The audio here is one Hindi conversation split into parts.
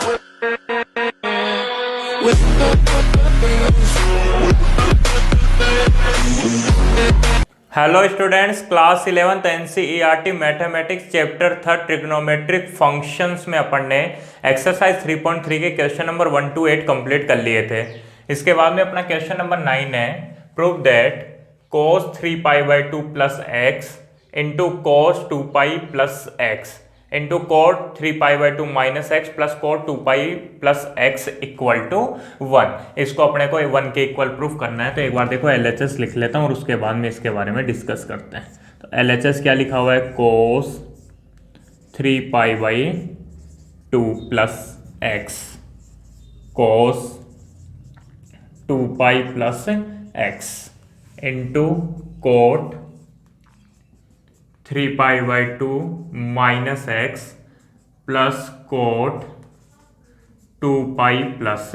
Hello students, class 11th NCERT mathematics chapter 3 trigonometric functions में अपन ने एक्सरसाइज 3.3 के क्वेश्चन नंबर 1 to 8 कंप्लीट कर लिए थे। इसके बाद में अपना क्वेश्चन नंबर 9 है, prove that cos 3π/2 plus x into cos 2π plus x into cot 3π/2 minus x plus cot 2π plus x equal to 1। इसको अपने को 1 के इक्वल प्रूफ करना है। तो एक बार देखो LHS लिख लेता हूँ और उसके बाद में इसके बारे में डिस्कस करते हैं। तो LHS क्या लिखा हुआ है, cos 3π/2 plus x cos 2π plus x into cot 3π/2 minus x plus cot 2π plus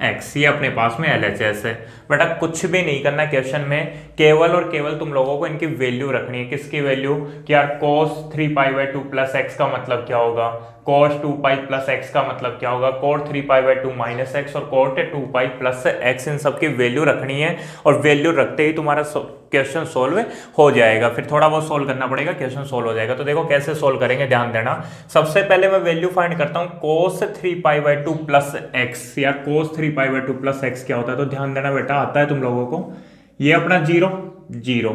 x. ये अपने पास में LHS है। बेटा कुछ भी नहीं करना क्वेश्चन में, केवल और केवल तुम लोगों को इनकी वैल्यू रखनी है। किसकी वैल्यू कि यार cos 3π/2 प्लस एक्स का मतलब क्या होगा, cos 2π प्लस एक्स का मतलब क्या होगा, cot 3π/2 माइनस एक्स और cot 2π प्लस एक्स। इन सब की वैल्यू रखनी है और वैल्यू रखते ही तुम्हारा क्वेश्चन सोल्व हो जाएगा। फिर थोड़ा बहुत सोल्व करना पड़ेगा, क्वेश्चन सोल्व हो जाएगा। तो देखो कैसे सोल्व करेंगे, ध्यान देना। सबसे पहले मैं वैल्यू फाइंड करता हूँ cos 3π/2 प्लस एक्स। यार cos 3π/2 प्लस एक्स क्या होता है, तो ध्यान देना बेटा, आता है तुम लोगों को। ये अपना 0 0,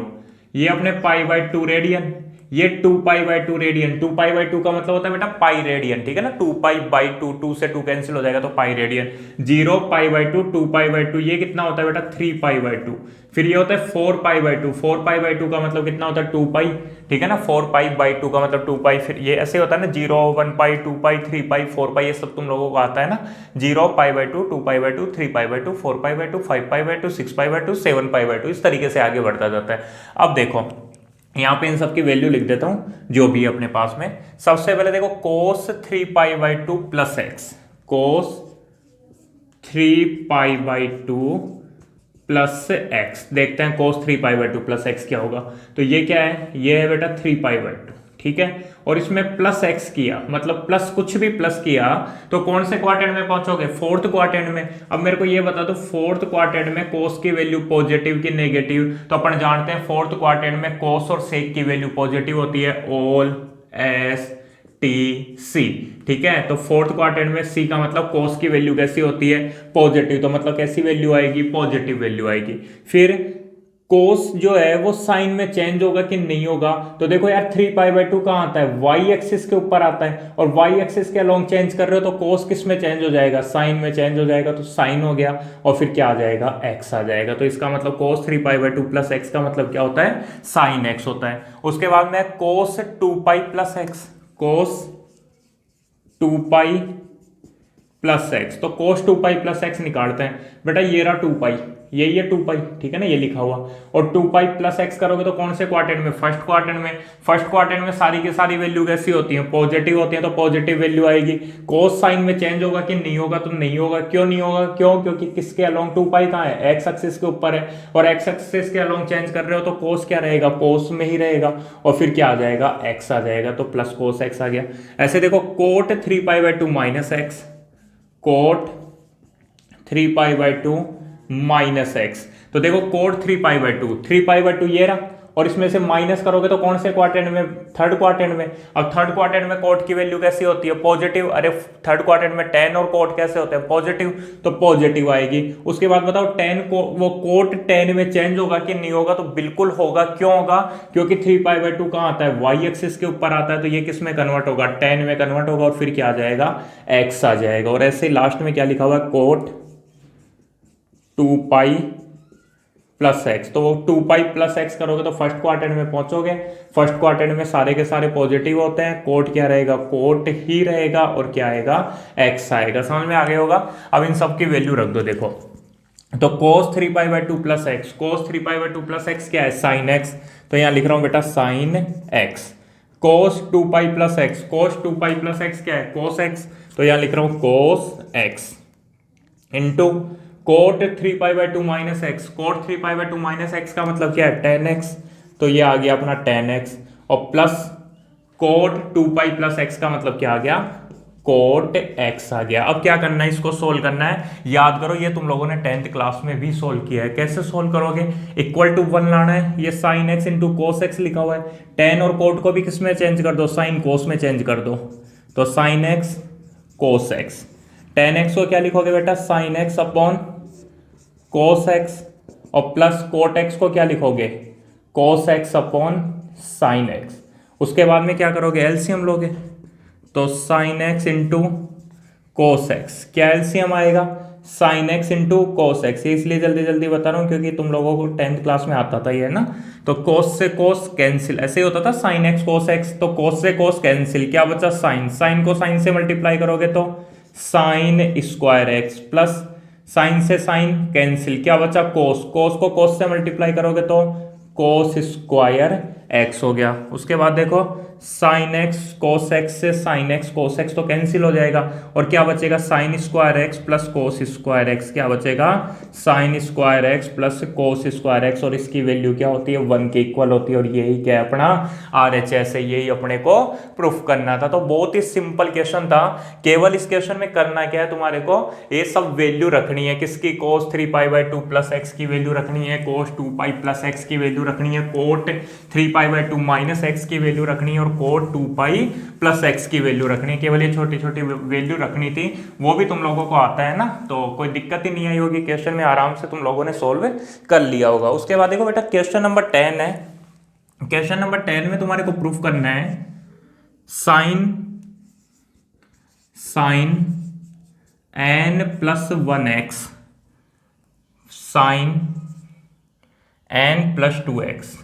ये अपने π/2 रेडियन, ये 2π/2 रेडियन। 2π/2 का मतलब होता है बेटा पाई रेडियन, ठीक है ना। 2π/2, 2 से 2 कैंसिल हो जाएगा तो पाई रेडियन। 0π/2, 2π/2, ये कितना होता है बेटा 3π/2। फिर ये होता है 4π/2, 4π/2 का मतलब कितना होता है 2π, ठीक है ना। 4π/2 का मतलब 2π। फिर ये ऐसे होता है ना 0, 1π, 2π, 3π, 4π, ये सब तुम लोगों को आता है ना। 0π/2, 2π/2, 3π/2, 4π/2, 5π/2, 6π/2, 7π/2, इस तरीके से आगे बढ़ता जाता है। अब देखो यहाँ पे इन सब की वैल्यू लिख देता हूँ जो भी अपने पास में। सबसे पहले देखो cos 3π/2 plus x, cos 3π/2 plus x. देखते हैं cos 3π/2 प्लस एक्स क्या होगा। तो ये क्या है, ये है बेटा 3π/2, ठीक है। और इसमें प्लस एक्स किया, मतलब प्लस कुछ भी प्लस किया तो कौन से क्वाड्रेंट में पहुंचोगे, फोर्थ क्वाड्रेंट में। अब मेरे को ये बता दो फोर्थ क्वाड्रेंट में cos की वैल्यू पॉजिटिव की नेगेटिव। तो अपन जानते हैं फोर्थ क्वाड्रेंट में cos और sec की वैल्यू पॉजिटिव होती है, ऑल एस टी सी, ठीक है। तो फोर्थ क्वाड्रेंट में सी का मतलब cos की वैल्यू कैसी होती है, पॉजिटिव। तो मतलब कैसी वैल्यू आएगी, पॉजिटिव वैल्यू आएगी। फिर cos जो है वो साइन में चेंज होगा कि नहीं होगा। तो देखो यार 3π/2 कहाँ आता है, y एक्सिस के ऊपर आता है, और y एक्सिस के अलोंग चेंज कर रहे हो तो cos किस में चेंज हो जाएगा, साइन में चेंज हो जाएगा। तो साइन हो गया और फिर क्या आ जाएगा, x आ जाएगा। तो इसका मतलब cos 3π/2 प्लस एक्स का मतलब क्या होता है, साइन x होता है। उसके बाद में cos 2π plus x, cos 2π plus x. तो cos 2π प्लस एक्स निकालते हैं बेटा, ये रहा 2π, यही है 2π, ठीक है ना, ये लिखा हुआ। और 2π प्लस एक्स करोगे तो कौन से क्वाड्रेंट में, फर्स्ट क्वाड्रेंट में। फर्स्ट क्वाड्रेंट में सारी की सारी वैल्यू कैसी होती है, पॉजिटिव होती है, तो पॉजिटिव वैल्यू आएगी। cos साइन में चेंज होगा कि नहीं होगा, तो नहीं होगा। क्यों नहीं होगा, क्यों, क्योंकि किसके अलोंग 2π कहाँ है, एक्स एक्सिस के ऊपर है, और एक्स एक्सिस के अलोंग चेंज कर रहे हो तो cos क्या रहेगा, cos में ही रहेगा। और फिर क्या आ जाएगा, x आ जाएगा। तो प्लस cos x आ गया। ऐसे देखो cot 3π/2 minus x, cot 3π/2 minus x. तो देखो cot 3π/2, 3π/2 ये रहा, और इसमें से माइनस करोगे तो कौन से क्वाड्रेंट में, थर्ड क्वाड्रेंट में। अब थर्ड क्वाड्रेंट में cot की वैल्यू कैसी होती है, पॉजिटिव। अरे थर्ड क्वाड्रेंट में tan और cot कैसे होते हैं, पॉजिटिव, तो पॉजिटिव आएगी। उसके बाद बताओ tan को, वो cot tan में चेंज होगा कि नहीं होगा, तो बिल्कुल होगा। क्यों होगा, क्योंकि 3π/2 कहाँ आता है, y एक्सिस के ऊपर आता है। तो ये किस में कन्वर्ट होगा, tan में कन्वर्ट होगा, और फिर क्या आ जाएगा, x आ जाएगा। और ऐसे लास्ट में क्या लिखा हुआ है, cot 2π प्लस एक्स। तो वो 2π प्लस एक्स करोगे तो फर्स्ट क्वाड्रेंट में पहुंचोगे। फर्स्ट क्वाड्रेंट में सारे के सारे पॉजिटिव होते हैं, कोट क्या रहेगा, कोट ही रहेगा, और क्या आएगा, एक्स आएगा। समझ में आ गया होगा। अब इन सब की वैल्यू रख दो। देखो तो cos 3π/2 plus x, cos 3π/2 plus x क्या है, साइन एक्स। तो यहाँ लिख रहा हूं बेटा sine x. cos 2π plus x, cos 2π plus x क्या है, cos एक्स। तो यहाँ लिख रहा हूं cos x into cot 3π/2 minus x. cot 3π/2 minus x का मतलब क्या है, tan x। तो ये आ गया अपना tan x, और प्लस cot 2π प्लस एक्स का मतलब क्या आ गया, कोट एक्स आ गया। अब क्या करना है, इसको सोल्व करना है। याद करो ये तुम लोगों ने 10th क्लास में भी सोल्व किया है। कैसे सोल्व करोगे, इक्वल टू 1 लाना है, ये sine x into cos x लिखा हुआ है, टेन और कोट को भी किस में चेंज कर दो, साइन कोस में चेंज कर दो, तो sine x cos x. Ten x को क्या लिखोगे बेटा, sine x upon cos x, और प्लस कोट एक्स को क्या लिखोगे, cos x upon sine x. उसके बाद में क्या करोगे, एलसीएम लोगे, तो sine x into cos x, क्या एलसीएम आएगा, sine x into cos x. ये इसलिए जल्दी जल्दी बता रहा हूं क्योंकि तुम लोगों को 10th क्लास में आता था ये ना। तो कोस से कोस कैंसिल, ऐसे ही होता था, साइन एक्स कोस एक्स, तो कोस से कोस कैंसिल, क्या बचा साइन, साइन को साइन से मल्टीप्लाई करोगे तो sine square x, plus sign से साइन कैंसिल, क्या बचा कोस, कोस को कोस से मल्टीप्लाई करोगे तो कोस स्क्वायर एक्स हो गया। उसके बाद देखो साइन एक्स कोस एक्स से साइन एक्स कोस एक्स तो कैंसिल हो जाएगा, और क्या बचेगा, sine square x plus cos square x, क्या बचेगा, sine square x plus cos square x, और इसकी वैल्यू क्या होती है, 1 के इक्वल होती है। और यही क्या है अपना RHS है, यही अपने को प्रूफ करना था। तो बहुत ही सिंपल क्वेश्चन था। केवल इस क्वेश्चन में करना क्या है, तुम्हारे को ये सब वैल्यू रखनी है, किसकी, cos 3π/2 प्लस एक्स की वैल्यू रखनी है, cos 2π प्लस एक्स की वैल्यू रखनी है, कोट 3π/2 माइनस एक्स की वैल्यू रखनी है, और कोट 2π प्लस एक्स की वैल्यू रखनी है। केवल ये छोटी छोटी वैल्यू रखनी थी, वो भी तुम लोगों को आता है ना, तो कोई दिक्कत ही नहीं आई होगी। क्वेश्चन में आराम से तुम लोगों ने सोल्व कर लिया होगा। उसके बाद देखो बेटा क्वेश्चन नंबर 10 है। क्वेश्चन नंबर 10 में तुम्हारे को प्रूफ करना है sine n plus 1x sine n plus 2x,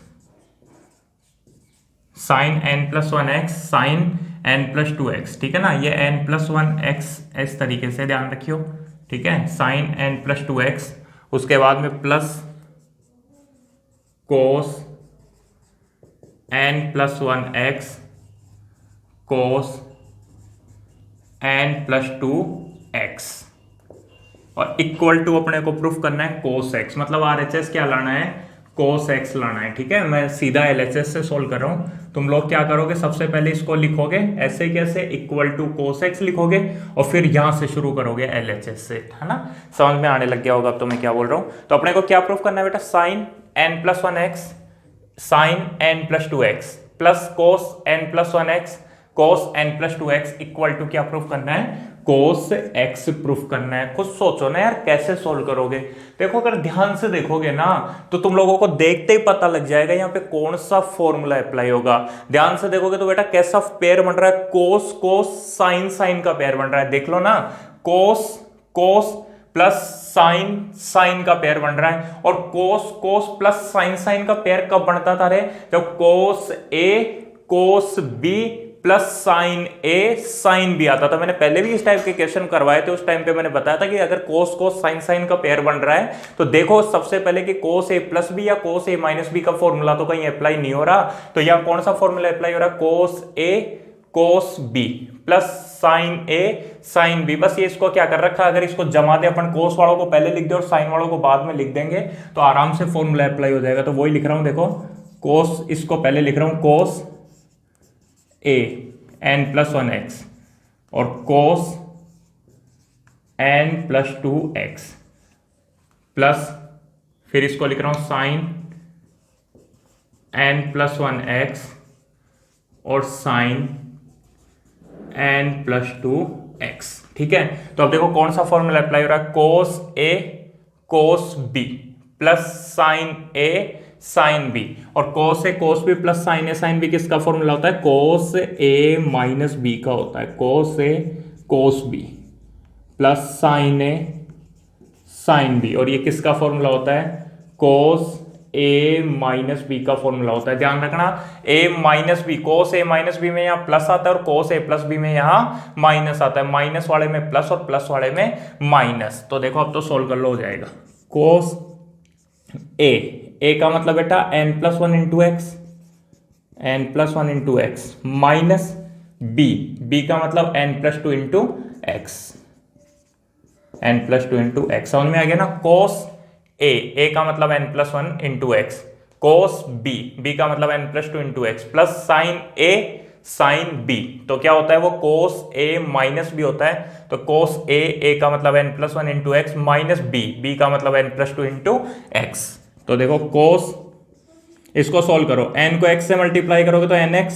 sine n plus 1x sine n plus 2x, ठीक है ना। ये n प्लस 1x इस तरीके से ध्यान रखियो, ठीक है, साइन n प्लस 2x। उसके बाद में प्लस कोस n plus 1x cos n plus 2x, और इक्वल टू अपने को प्रूफ करना है कोस x, मतलब RHS क्या लाना है, कोस x लाना है, ठीक है। मैं सीधा LHS से सोल्व कर रहा हूं। तुम लोग क्या करोगे, सबसे पहले इसको लिखोगे ऐसे कैसे, इक्वल टू कोस x लिखोगे, और फिर यहां से शुरू करोगे LHS से, है ना। समझ में आने लग गया होगा अब तो मैं क्या बोल रहा हूं। तो अपने को क्या प्रूफ करना है बेटा, sine n plus 1x sine n plus 2x प्लस कोस n plus 1x cos n plus 2x equal to क्या प्रूफ करना है, कोस x प्रूफ करना है। खुद सोचो ना यार कैसे सोल्व करोगे। देखो अगर ध्यान से देखोगे ना तो तुम लोगों को देखते ही पता लग जाएगा यहाँ पे कौन सा फॉर्मूला अप्लाई होगा। ध्यान से देखोगे तो बेटा कैसा पेयर बन रहा है, कोस कोस साइन साइन का पेयर बन रहा है। देख लो ना, cos cos plus sine sine का पेयर बन रहा है, और cos cos plus sine sine का पेयर कब बनता था रे, जब cos A cos B plus sine A sine भी आता था। मैंने पहले भी इस टाइप के क्वेश्चन करवाए थे, उस टाइम पे मैंने बताया था कि अगर कोस कोस साइन साइन का पेयर बन रहा है तो देखो सबसे पहले कि कोस ए प्लस बी या कोस ए माइनस बी का फॉर्मूला तो कहीं अप्लाई नहीं हो रहा, तो यहाँ कौन सा फॉर्मूला अप्लाई हो रहा है, cos A cos B plus sine A sine B. बस ये इसको क्या कर रखा है, अगर इसको जमा दे अपन, कोस वालों को पहले लिख दे और साइन वालों को बाद में लिख देंगे तो आराम से फॉर्मूला अप्लाई हो जाएगा। तो वही लिख रहा हूं, देखो कोस, इसको पहले लिख रहा हूं कोस ए n प्लस 1x और कोस n प्लस 2x प्लस फिर इसको लिख रहा हूं साइन n प्लस 1x और साइन n प्लस 2x, ठीक है। तो अब देखो कौन सा फॉर्मूला अप्लाई हो रहा है, cos A cos B plus sine A sine B, और cos A cos B plus sine A sine B किसका फॉर्मूला होता है, कोस ए माइनस बी का होता है। Cos A cos B plus sine A sine B, और ये किसका फॉर्मूला होता है, कोस ए माइनस बी का फॉर्मूला होता है। ध्यान रखना, ए minus B, cos A minus B में यहाँ प्लस आता है और कोस ए प्लस बी में यहाँ माइनस आता है। माइनस वाले में प्लस और प्लस वाले में माइनस। तो देखो अब तो सोल्व कर लो, हो जाएगा। कोस ए का मतलब बेटा n plus 1 into x, n plus 1 into x, minus B का मतलब n plus 2 into x, n plus 2 into x. समझ में आ गया ना। कोस ए का मतलब n plus 1 into x, cos B का मतलब n plus 2 into x, plus sine A sine B, तो क्या होता है वो कोस ए माइनस बी होता है। तो कोस ए का मतलब n+1 into x minus B का मतलब n+2 इंटू एक्स। तो देखो कोस, इसको सोल्व करो, n को x से मल्टीप्लाई करोगे तो nx,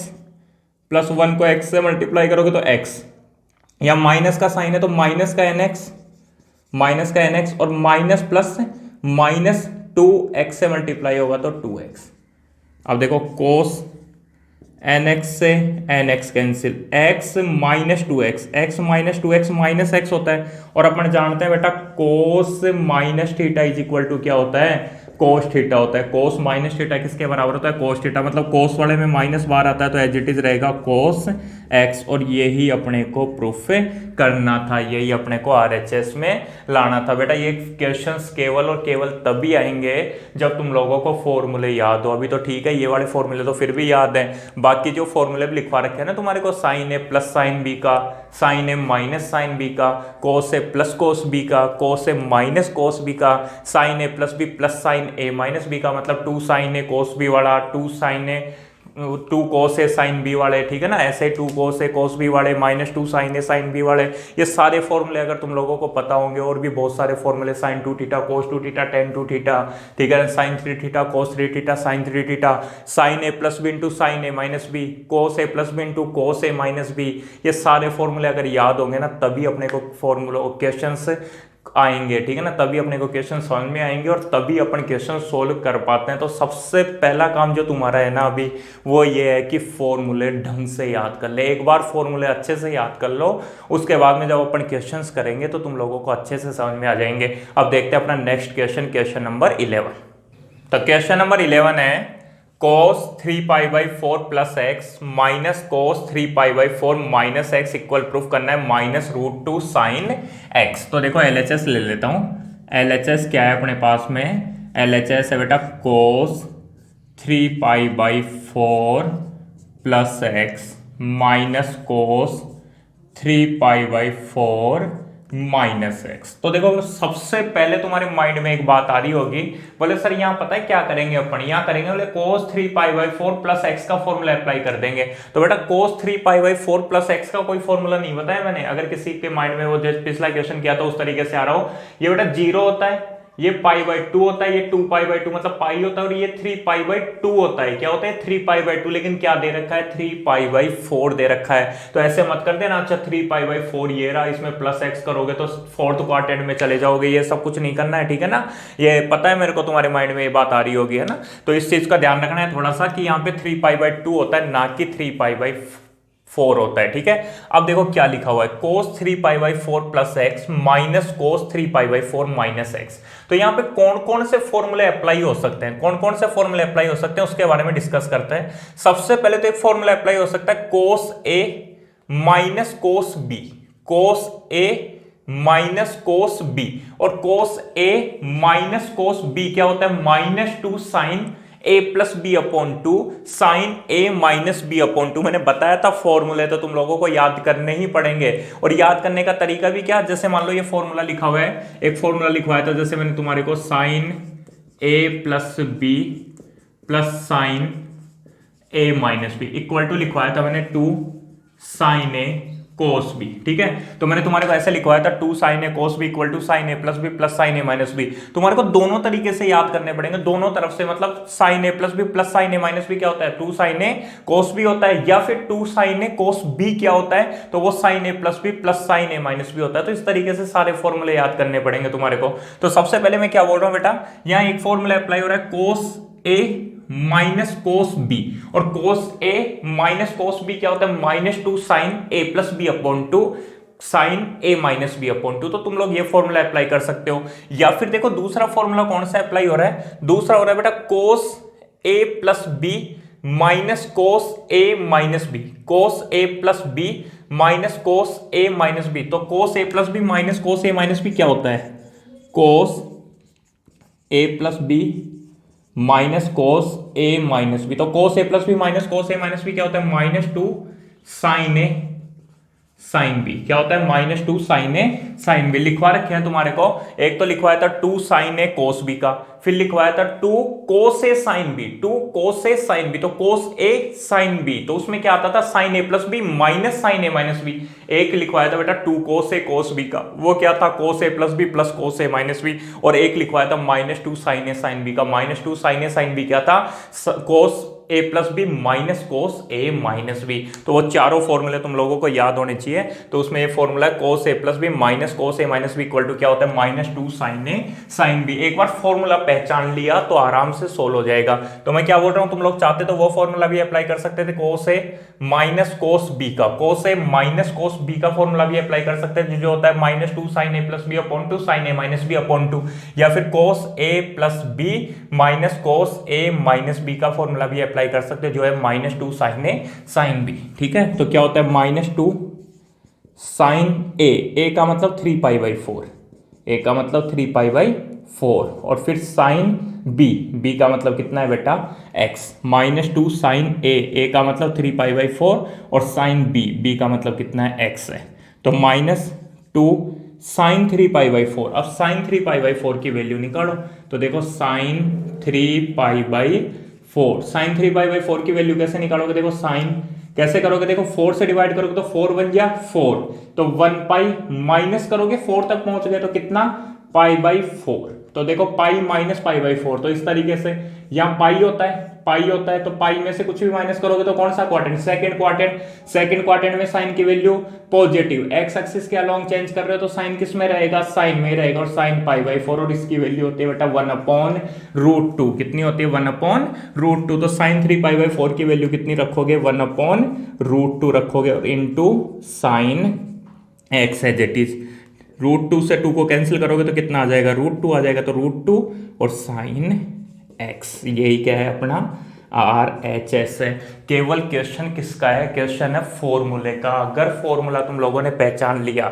प्लस 1 को x से मल्टीप्लाई करोगे तो x, या माइनस का साइन है तो माइनस का nx और माइनस प्लस माइनस 2x से मल्टीप्लाई होगा तो 2x। अब देखो कोस nx से nx cancel, x minus 2x, x minus 2x minus x होता है। और अपन जानते हैं बेटा cos minus theta is equal to क्या होता है, कोस थीटा होता है। कोस माइनस थीटा किसके बराबर होता है, कोस थीटा, मतलब कोस वाले में माइनस बार आता है तो एज इट इज रहेगा कोस x। और यही अपने को प्रूफ करना था, यही अपने को RHS में लाना था बेटा। ये क्वेश्चंस केवल और केवल तभी आएंगे जब तुम लोगों को फॉर्मूले याद हो। अभी तो ठीक है, ये वाले फॉर्मूले तो फिर भी याद है, बाकी जो फॉर्मूले भी लिखवा रखे हैं ना तुम्हारे को, sign A plus sine B का, sine A minus sign B का, कोस ए प्लस कोस बी का, कोस ए माइनस कोस बी का, sine A plus B plus sine A minus B का, मतलब 2 साइन ए कोस बी वाला, 2 कोस ए साइन बी वाले, ठीक है ना। ऐसे 2 कोस ए कोस बी वाले, -2 साइन ए साइन बी वाले, ये सारे फॉर्मूले अगर तुम लोगों को पता होंगे, और भी बहुत सारे फॉर्मूले, sine 2 theta cos 2 theta tan 2 theta, ठीक है, sine 3 theta cos 3 theta sine 3 theta, sine A plus B into sine A minus B, cos A plus B into cos A minus B, ये सारे फॉर्मूले अगर याद होंगे ना तभी अपने को फॉर्मूला क्वेश्चन आएंगे, ठीक है ना, तभी अपने को क्वेश्चन समझ में आएंगे और तभी अपन क्वेश्चन सोल्व कर पाते हैं। तो सबसे पहला काम जो तुम्हारा है ना अभी, वो ये है कि फॉर्मूले ढंग से याद कर ले। एक बार फॉर्मूले अच्छे से याद कर लो, उसके बाद में जब अपन क्वेश्चंस करेंगे तो तुम लोगों को अच्छे से समझ में आ जाएंगे। अब देखते हैं अपना नेक्स्ट क्वेश्चन, क्वेश्चन नंबर 11। तो क्वेश्चन नंबर 11 है cos 3π/4 plus x minus cos 3π/4 minus x equal proof करना है -√2 साइन एक्स। तो देखो LHS ले लेता हूं। LHS क्या है अपने पास में, LHS है बेटा cos 3π/4 plus x minus cos 3π/4 minus x. तो देखो सबसे पहले तुम्हारे माइंड में एक बात आ रही होगी, बोले सर यहाँ पता है क्या करेंगे अपन, यहाँ करेंगे बोले cos 3π/4 प्लस एक्स का फॉर्मूला अप्लाई कर देंगे। तो बेटा cos 3π/4 प्लस एक्स का कोई फॉर्मूला नहीं बताया मैंने। अगर किसी के माइंड में वो जैसे पिछला क्वेश्चन किया था उस तरीके से आ रहा हो, ये बेटा 0 होता है, ये π/2 होता है, ये 2π/2 मतलब पाई होता है, और ये 3π/2 होता है। क्या होता है 3π/2, लेकिन क्या दे रखा है 3π/4 दे रखा है। तो ऐसे मत कर देना, अच्छा 3π/4 ये रहा, इसमें प्लस एक्स करोगे तो फोर्थ क्वाड्रेंट में चले जाओगे, ये सब कुछ नहीं करना है, ठीक है ना। ये पता है मेरे को तुम्हारे माइंड में ये बात आ रही होगी, है ना। तो इस चीज का ध्यान रखना है थोड़ा सा कि यहाँ पे 3π/2 होता है, ना कि 3π/4 होता है, ठीक है। अब देखो क्या लिखा हुआ है, cos 3π/4 plus x minus cos 3π/4 minus x. तो यहाँ पे कौन कौन से फॉर्मूले अप्लाई हो सकते हैं, कौन कौन से फॉर्मूले अप्लाई हो सकते हैं उसके बारे में डिस्कस करते हैं। सबसे पहले तो एक फॉर्मूला अप्लाई हो सकता है cos A minus cos B, cos A minus cos B, और cos A minus cos B क्या होता है -2 sine a plus B upon 2 sine a minus B upon 2। मैंने बताया था फॉर्मूले तो तुम लोगों को याद करने ही पड़ेंगे, और याद करने का तरीका भी क्या, जैसे मान लो ये फॉर्मूला लिखा हुआ है, एक फॉर्मूला लिखवाया था, जैसे मैंने तुम्हारे को sine a plus B plus sine a minus B equal to लिखवाया था मैंने 2 साइन a कोस बी, ठीक है। तो मैंने तुम्हारे को ऐसे लिखवाया था 2 sine A cos B equal to sine A plus B plus sine A minus B. तुम्हारे को दोनों तरीके से याद करने पड़ेंगे, दोनों तरफ से, मतलब sign A plus B plus sine A minus B क्या होता है 2 साइन ए कोस बी होता है, या फिर 2 साइन ए कोस बी क्या होता है, तो वो sign A plus B plus sine A minus B होता है। तो इस तरीके से सारे फॉर्मूले याद करने पड़ेंगे तुम्हारे को। तो सबसे पहले मैं क्या बोल रहा हूं बेटा, यहाँ एक फॉर्मूला अप्लाई हो रहा है cos A minus cos B, और cos A minus cos B क्या होता है -2 sine A plus B upon 2 sine A minus B upon 2। तो तुम लोग ये फॉर्मूला अप्लाई कर सकते हो। या फिर देखो दूसरा फॉर्मूला कौन सा अप्लाई हो रहा है, दूसरा हो रहा है बेटा कोस A plus B minus cos A minus B, cos A plus B minus cos A minus B. तो cos A plus B minus cos A minus B क्या होता है, cos A plus B minus cos A minus B. तो cos A plus B minus cos A minus B क्या होता है -2 साइन ए साइन बी। क्या होता है? -2 साइन ए साइन बी। लिखवा रखे हैं तुम्हारे को, एक तो लिखवाया था 2 साइन ए कोस बी का, फिर लिखवाया था 2 कोस ए साइन बी, 2 कोस ए साइन बी, तो कोस ए साइन बी, तो उसमें क्या आता था? Sign A plus B minus sign A minus B. एक लिखवाया था बेटा 2 कोस ए कोस बी का, वो क्या था? कोस A plus B plus cos A minus B. और एक लिखवाया था -2 साइन ए साइन बी का, -2 साइन ए साइन बी क्या था? कोस A plus B minus cos A minus B. तो वो चारों फॉर्मूले तुम लोगों को याद होने चाहिए। तो उसमें ये फॉर्मूला है cos A plus B minus cos A minus B equal to क्या होता है? -2 साइन ए साइन बी। एक बार फॉर्मूला पहचान लिया तो आराम से सोल्व हो जाएगा। तो मैं क्या बोल रहा हूं, तुम लोग चाहते तो वो फॉर्मूला भी अप्लाई कर सकते थे, कोस ए माइनस कोस बी का, कोस ए माइनस कोस बी का फॉर्मूला भी अप्लाई कर सकते हैं, जो होता है -2 sine A plus B upon 2 sine A minus B upon 2, या फिर कोस A plus B minus cos A minus B का फॉर्मूला भी अप्लाई कर सकते हैं, जो है -2 साइन ए साइन बी। ठीक है, तो क्या होता है? -2 साइन ए का मतलब 3π/4, ए का मतलब 3π/4, और फिर साइन बी का मतलब कितना है बेटा? x। -2 साइन ए का मतलब 3π/4 और साइन बी का मतलब कितना है? x है। तो -2 साइन 3π/4। अब साइन 3π/4 की वैल्यू निकालो, तो देखो साइन 3π/4, साइन 3π/4 की वैल्यू कैसे निकालोगे? देखो साइन कैसे करोगे? देखो 4 से डिवाइड करोगे तो 4 बन गया 4, तो 1π माइनस करोगे 4 तक पहुंच गए तो कितना? π/4। तो देखो पाई माइनस π/4, तो इस तरीके से यहां पाई होता है, तो पाई में से कुछ भी माइनस करोगे तो कौन सा क्वाड्रेंट? सेकंड क्वाड्रेंट में साइन की वैल्यू पॉजिटिव, एक्स एक्सिस के अलोंग चेंज कर रहे हो तो साइन किस में रहेगा? साइन में रहेगा, और साइन π/4, और इसकी वैल्यू होती है बेटा 1/√2। कितनी होती है? 1/√2। तो साइन 3π/4 की वैल्यू कितनी रखोगे? 1/√2 रखोगे, और into sine X as it is. √2 से 2 को कैंसिल करोगे तो कितना आ जाएगा? √2 आ जाएगा, तो √2 और साइन एक्स, यही क्या है अपना? RHS है। केवल क्वेश्चन किसका है? क्वेश्चन है फॉर्मूले का। अगर फॉर्मूला तुम लोगों ने पहचान लिया,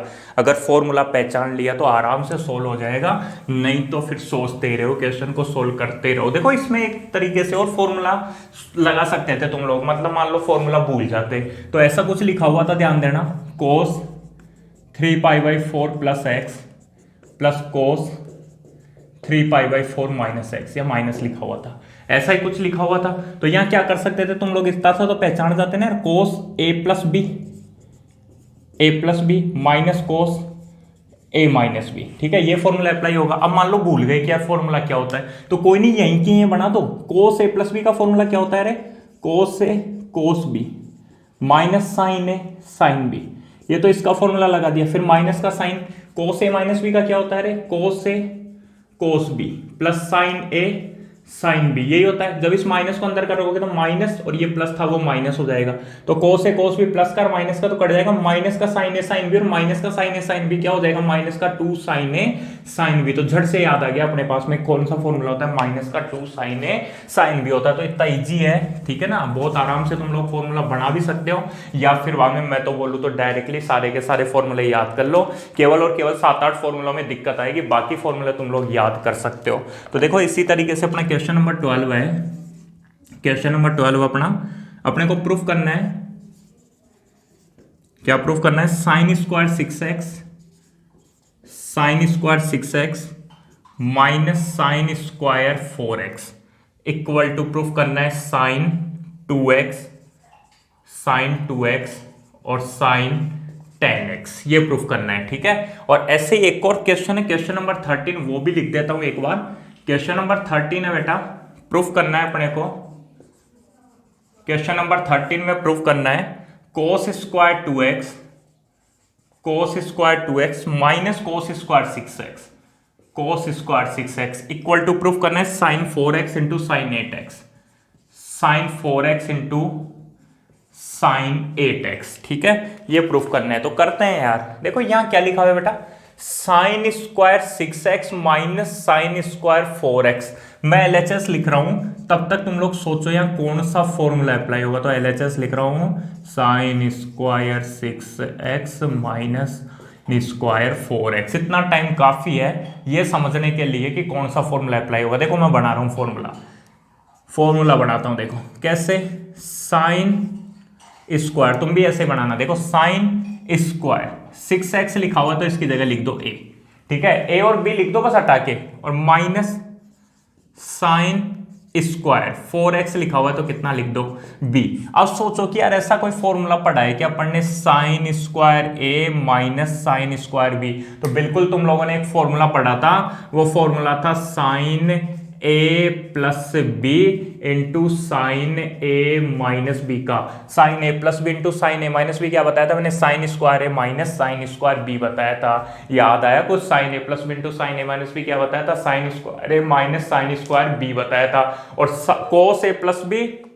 तो आराम से सोल्व हो जाएगा, नहीं तो फिर सोचते ही रहो, क्वेश्चन को सोल्व करते रहो। देखो इसमें एक तरीके से और फॉर्मूला लगा सकते थे तुम लोग, मतलब मान लो फॉर्मूला भूल जाते तो ऐसा कुछ लिखा हुआ था, ध्यान देना, cos 3π/4 plus x plus cos 3π/4 minus x, या माइनस लिखा हुआ था, ऐसा ही कुछ लिखा हुआ था। तो यहां क्या कर सकते थे तुम लोग? इतना सा तो पहचान जाते ना, कोस A plus B minus cos A minus B. ठीक है, ये फॉर्मूला अप्लाई होगा। अब मान लो भूल गए कि यार फॉर्मूला क्या होता है, तो कोई नहीं, यहीं की ये बना दो। कोस ए प्लस बी का फॉर्मूला क्या होता है? अरे कोस ए cos B minus sign A sine B, ये तो इसका फॉर्मूला लगा दिया। फिर माइनस का sign, cos A minus B का क्या होता है? अरे कोस ए cos B plus sine A sine B, यही होता है। जब इस माइनस को अंदर करोगे तो माइनस, और ये प्लस था वो माइनस हो जाएगा, तो कोस ए कोस बी प्लस का माइनस का तो कट जाएगा, माइनस का साइन ए साइन बी, और माइनस का साइन ए साइन बी क्या हो जाएगा? माइनस का 2 साइन ए साइन बी। तो झट से याद आ गया अपने पास में कौन सा फॉर्मूला होता है? माइनस का 2 साइन ए साइन बी होता है। तो इतना ईजी है, ठीक है ना, बहुत आराम से तुम लोग फॉर्मूला बना भी सकते हो, या फिर बाद में मैं तो बोलूँ तो डायरेक्टली सारे के सारे फॉर्मूले याद कर लो। केवल और केवल 7-8 फॉर्मूलों में दिक्कत आएगी, बाकी फॉर्मूले तुम लोग याद कर सकते हो। तो देखो इसी तरीके से अपना क्वेश्चन नंबर 12 है। क्वेश्चन नंबर 12 अपने को प्रूफ करना है, क्या प्रूफ करना है? Sine square 6x minus sine square 4x equal to proof करना है साइन 2x और साइन 10x, ये प्रूफ करना है। ठीक है, और ऐसे ही एक और क्वेश्चन है, क्वेश्चन नंबर 13, वो भी लिख देता हूं एक बार। क्वेश्चन नंबर 13 है बेटा, प्रूफ करना है अपने को, क्वेश्चन नंबर 13 में प्रूफ करना है cos square 2x minus cos square 6x equal to proof करना है sine 4x into sine 8x, sine 4x into sine 8x। ठीक है, ये प्रूफ करना है, तो करते हैं यार। देखो यहां क्या लिखा हुआ है बेटा, sign square 6x minus sine square 4x। मैं LHS लिख रहा हूं, तब तक तुम लोग सोचो यहाँ कौन सा फॉर्मूला अप्लाई होगा। तो LHS लिख रहा हूं, sign square 6x minus square 4x। इतना टाइम काफी है ये समझने के लिए कि कौन सा फॉर्मूला अप्लाई होगा। देखो मैं बना रहा हूं फॉर्मूला बनाता हूं। देखो कैसे, साइन स्क्वायर, तुम भी ऐसे बनाना। देखो साइन स्क्वायर 6x लिखा हुआ तो इसकी जगह लिख दो a, ठीक है, a और b लिख दो बस हटा के, और माइनस साइन स्क्वायर 4x लिखा हुआ है तो कितना लिख दो b। अब सोचो कि यार ऐसा कोई फॉर्मूला पढ़ा है क्या अपन ने, sine square a minus sine square b। तो बिल्कुल तुम लोगों ने एक फॉर्मूला पढ़ा था, वो फॉर्मूला था sine a plus B into sine A minus B का। Sine A plus B into sine A minus B क्या बताया था मैंने, sine square A minus sine square B बताया था। याद आया कुछ, sine A plus B into sine A minus B क्या बताया था, sine square A minus sine square B बताया था। और cos A plus B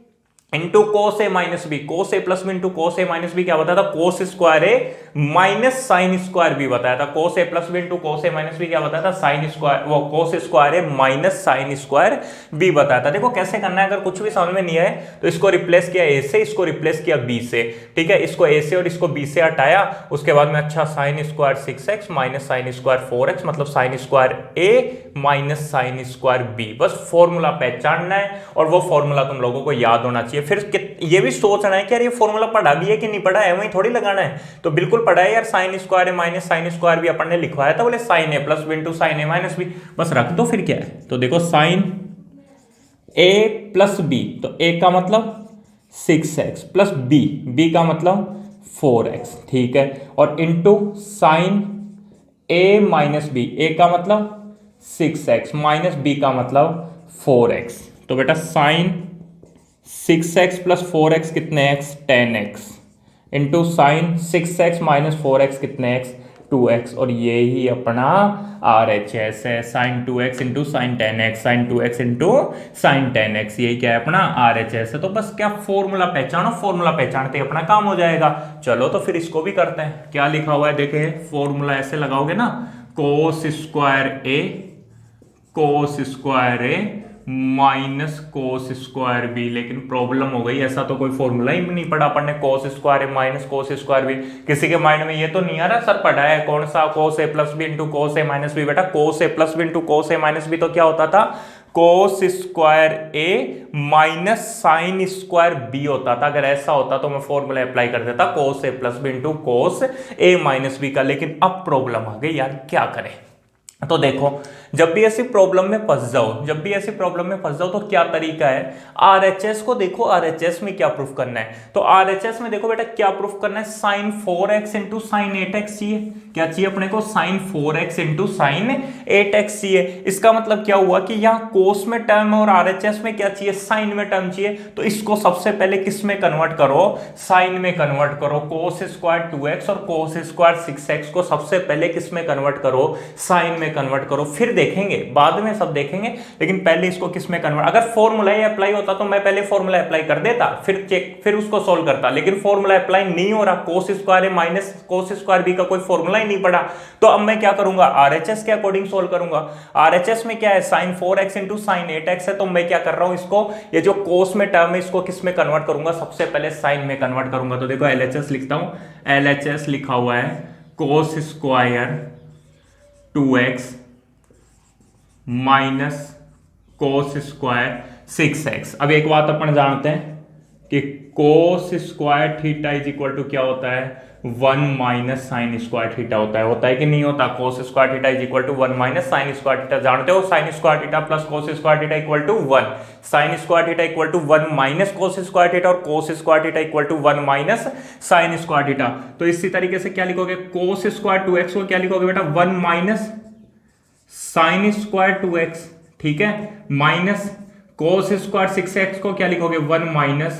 into cos A minus B, cos A plus B into cos A minus B क्या बताया था, cos square A minus sine square B बताया था। कोस A plus B into cos A minus B क्या बताया था, साइन स्क्वायर, वो cos square A minus sine square B बताया था। देखो कैसे करना है, अगर कुछ भी समझ में नहीं आए तो इसको रिप्लेस किया ए से, इसको रिप्लेस किया बी से, ठीक है, इसको ए से और इसको बी से हटाया, उसके बाद में अच्छा sign square 6x minus sine square 4x मतलब sign square A minus sine square B. बस फॉर्मूला पहचानना है और वो फॉर्मूला तुम लोगों को याद होना चाहिए। फिर ये भी सोचना है कि यार ये फॉर्मूला पढ़ा भी है कि नहीं पढ़ा है, वहीं थोड़ी लगाना है। तो बिल्कुल पढ़ा है यार, साइन स्क्वायर है माइनस साइन स्क्वायर भी अपन ने लिखवाया था, बोले sign A plus B into sine A minus B, बस रख दो। फिर क्या है, तो देखो साइन ए प्लस बी, तो ए का मतलब 6x प्लस बी का मतलब 4x, ठीक है, और into sine A minus B, ए का मतलब 6x माइनस बी का मतलब 4x। तो बेटा साइन 6x प्लस 4x कितने x, 10x into sine 6x minus 4x कितने x, 2x, और ये ही अपना RHS है, sine 2x into sine 10x, sine 2x into sine 10x, यही क्या है अपना RHS है। तो बस क्या फॉर्मूला पहचानो, फॉर्मूला पहचानते ही अपना काम हो जाएगा। चलो तो फिर इसको भी करते हैं, क्या लिखा हुआ है देखे, फॉर्मूला ऐसे लगाओगे ना, cos square A minus cos square B. लेकिन प्रॉब्लम हो गई, ऐसा तो कोई फॉर्मूला ही नहीं पढ़ा अपन ने, cos square A minus cos square B. किसी के माइंड में ये तो नहीं आ रहा सर पढ़ा है कौन सा, कोस A plus B into cos A minus B. बेटा कोस A plus B into cos A minus B तो क्या होता था, cos square A minus sine square B होता था। अगर ऐसा होता तो मैं फॉर्मूला अप्लाई कर देता कोस A plus B into cos A minus B का। लेकिन अब प्रॉब्लम आ गई यार, क्या करें। तो देखो जब भी ऐसी प्रॉब्लम में फंस जाओ, तो क्या तरीका है, आरएचएस को देखो, आरएचएस में क्या प्रूफ करना है। तो आरएचएस में देखो बेटा क्या प्रूफ करना है, sine 4x into sine 8x चाहिए। क्या चाहिए अपने को, sign 4x into sine 8x चाहिए। इसका मतलब क्या हुआ कि यहाँ कोस में टर्म और आरएचएस में क्या चाहिए, साइन में टर्म चाहिए। तो इसको सबसे पहले किस में कन्वर्ट करो, साइन में कन्वर्ट करो। कोस स्क्वायर 2x और कोस स्क्वायर 6x को सबसे पहले किस में कन्वर्ट करो, साइन में कन्वर्ट करो। फिर देखेंगे, बाद में सब देखेंगे, लेकिन पहले इसको किस में कन्वर्ट। अगर फॉर्मूला ही अप्लाई होता तो मैं पहले फॉर्मूला अप्लाई कर देता, फिर उसको सोल्व करता। लेकिन फॉर्मूला अप्लाई नहीं हो रहा, cos square minus cos square B का कोई फॉर्मूला ही नहीं पड़ा। तो अब मैं क्या करूंगा, आरएचएस के अकॉर्डिंग सोल्व करूंगा। आरएचएस में क्या है, sine 4x into sine 8x है। तो मैं क्या कर रहा हूं, इसको ये जो कोस में टर्म है इसको किस में कन्वर्ट करूंगा, सबसे पहले साइन में कन्वर्ट करूंगा। तो देखो एलएचएस लिखता हूं, एलएचएस लिखा हुआ है cos square 2x minus cos square 6x। अब एक बात अपन जानते हैं कि cos square theta is equal to क्या होता है, 1 माइनस साइन स्क्वायर थीटा होता है कि नहीं होता। Cos square theta is equal to 1 minus sine square theta, जानते हो, sine square theta plus cos square theta equal to 1, sine square theta equal to 1 minus cos square theta, और cos square theta equal to 1 minus sine square theta. तो इसी तरीके से क्या लिखोगे, कोस स्क्वायर 2x को क्या लिखोगे बेटा, 1 माइनस साइन स्क्वायर 2x, ठीक है, माइनस कोस स्क्वायर 6x को क्या लिखोगे, 1 माइनस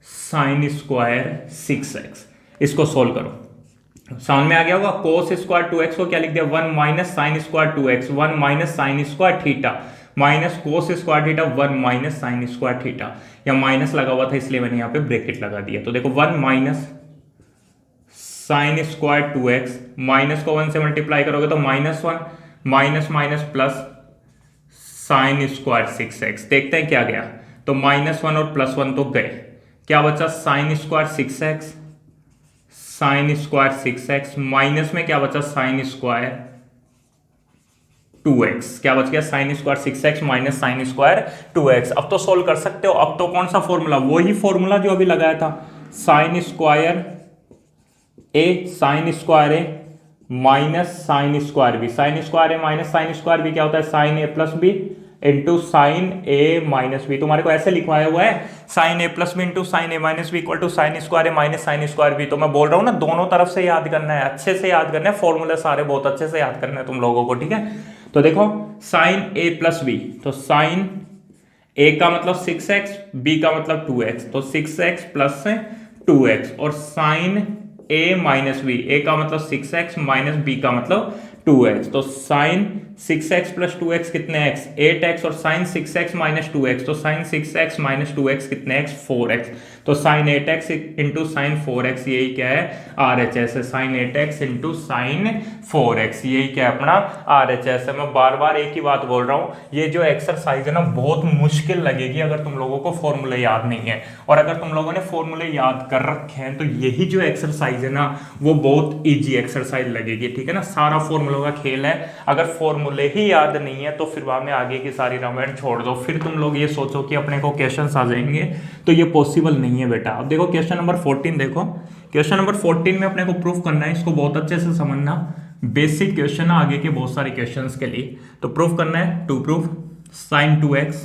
साइन स्क्वायर 6x। इसको सोल्व करो, समझ में आ गया होगा। कोस स्क्वायर 2x को क्या लिख दिया, 1 minus sine square 2x, 1 minus sine square theta, minus cos square theta 1 minus sine square theta. या माइनस लगा हुआ था इसलिए मैंने यहाँ पे ब्रैकेट लगा दिया। तो देखो 1 minus sine square 2x, minus को 1 से मल्टीप्लाई करोगे तो -1, minus minus plus sign square 6x। देखते हैं क्या गया, तो -1 और +1 तो गए, क्या बचा, sign square 6x, sign square 6x, minus में क्या बचा, साइन स्क्वायर 2x, क्या बच गया, sign square 6x minus sine square 2x। अब तो सोल्व कर सकते हो। अब तो कौन सा फॉर्मूला, वही फॉर्मूला जो अभी लगाया था, sine square A sine square A minus sine square B, sine square A minus sine square B क्या होता है, sine A plus B into sine A minus B. तुम्हारे को ऐसे लिखवाया हुआ है sine A plus B into sine A minus B equal to sine square A minus sine square B. तो मैं बोल रहा हूँ ना, दोनों तरफ से याद करना है, अच्छे से याद करना है, फॉर्मूले सारे बहुत अच्छे से याद करना है तुम लोगों को, ठीक है। तो देखो साइन ए प्लस बी, तो साइन ए का मतलब 6x, बी का मतलब 2x, तो 6x प्लस 2x, और साइन ए माइनस बी, ए का मतलब 6x माइनस बी का मतलब 2x, तो साइन 6x प्लस 2x कितने x, 8x, और साइन 6x माइनस 2x, तो साइन 6x माइनस 2x कितने x, 4x, तो sign 8x into sine 4x, यही क्या है RHS है, sign 8x into sine 4x, यही क्या है अपना RHS है। मैं बार बार एक ही बात बोल रहा हूँ, ये जो एक्सरसाइज है ना बहुत मुश्किल लगेगी अगर तुम लोगों को फॉर्मूले याद नहीं है, और अगर तुम लोगों ने फॉर्मूले याद कर रखे हैं तो यही जो एक्सरसाइज है ना वो बहुत ईजी एक्सरसाइज लगेगी, ठीक है ना। सारा फॉर्मूलों का खेल है, अगर फॉर्मूले ही याद नहीं है तो फिर बाद में आगे की सारी रामायण छोड़ दो, फिर तुम लोग ये सोचो कि अपने को क्वेश्चंस आ जाएंगे, तो ये पॉसिबल नहीं है बेटा। अब देखो क्वेश्चन नंबर 14, देखो क्वेश्चन नंबर 14 में अपने को प्रूफ करना है, इसको बहुत अच्छे से समझना, बेसिक क्वेश्चन है आगे के बहुत सारे क्वेश्चंस के लिए। तो प्रूफ करना है, to proof sine 2x